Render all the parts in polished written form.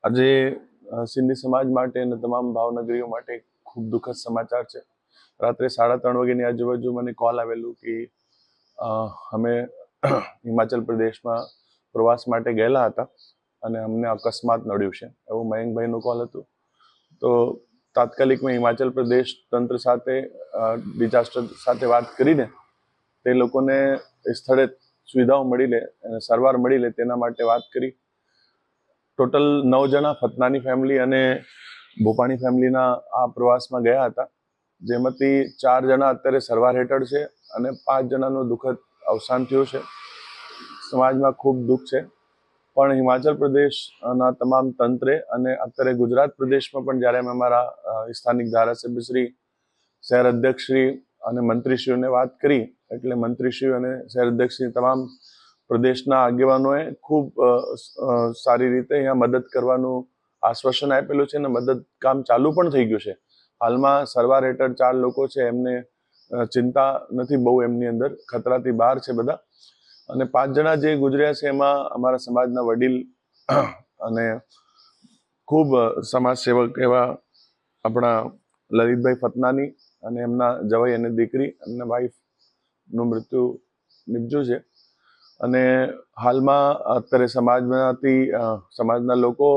આજે સિંધી સમાજ માટે અને તમામ ભાવનગરીઓ માટે ખૂબ દુઃખદ સમાચાર છે. રાત્રે 3:30 વાગ્યાની આજુબાજુ મને કોલ આવેલું કે અમે હિમાચલ પ્રદેશમાં પ્રવાસ માટે ગયેલા હતા અને અમને અકસ્માત નડ્યું છે એવું મયંકભાઈનું કોલ હતું. તો તાત્કાલિક મેં હિમાચલ પ્રદેશ તંત્ર સાથે ડિઝાસ્ટર સાથે વાત કરીને તે લોકોને સ્થળે સુવિધાઓ મળી લે અને સારવાર મળી લે તેના માટે વાત કરી. ટોટલ 9 જણા ફતનાની ફેમિલી અને ભોપાણી ફેમિલીના આ પ્રવાસમાં ગયા હતા, જેમાંથી 4 જણા અત્યારે સારવાર હેઠળ છે અને 5 જણાનું દુઃખદ અવસાન થયું છે. સમાજમાં ખૂબ દુઃખ છે, પણ હિમાચલ પ્રદેશના તમામ તંત્રે અને અત્યારે ગુજરાત પ્રદેશમાં પણ જ્યારે અમે અમારા સ્થાનિક ધારાસભ્યશ્રી, શહેર અધ્યક્ષશ્રી અને મંત્રીશ્રીઓને વાત કરી, એટલે મંત્રીશ્રીઓ અને શહેર અધ્યક્ષશ્રી તમામ પ્રદેશના આગેવાનોએ ખૂબ સારી રીતે અહીંયા મદદ કરવાનું આશ્વાસન આપેલું છે અને મદદ કામ ચાલુ પણ થઈ ગયું છે. હાલમાં સારવાર હેઠળ 4 લોકો છે, એમને ચિંતા નથી બહુ, એમની અંદર ખતરાથી બહાર છે બધા. અને 5 જણા જે ગુજર્યા છે એમાં અમારા સમાજના વડીલ અને ખૂબ સમાજ સેવક એવા આપણા લલિતભાઈ ફતનાની અને એમના જવાઈ અને દીકરી અને વાઈફનું મૃત્યુ નિપજ્યું છે. અને હાલમાં અત્યારે સમાજના લોકો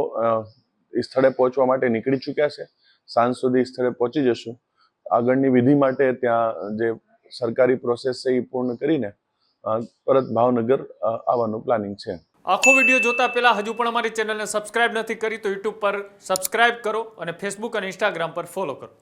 સ્થળે પહોંચવા માટે નીકળી ચૂક્યા છે. સાંજ સુધી સ્થળે પહોંચી જશું. આગળની વિધિ માટે ત્યાં જે સરકારી પ્રોસેસ છે એ પૂર્ણ કરીને પરત ભાવનગર આવવાનું પ્લાનિંગ છે. આખો વિડીયો જોતા પહેલા હજુ પણ અમારી ચેનલને સબસ્ક્રાઇબ નથી કરી તો યુટ્યુબ પર સબસ્ક્રાઇબ કરો અને ફેસબુક અને ઇન્સ્ટાગ્રામ પર ફોલો કરો.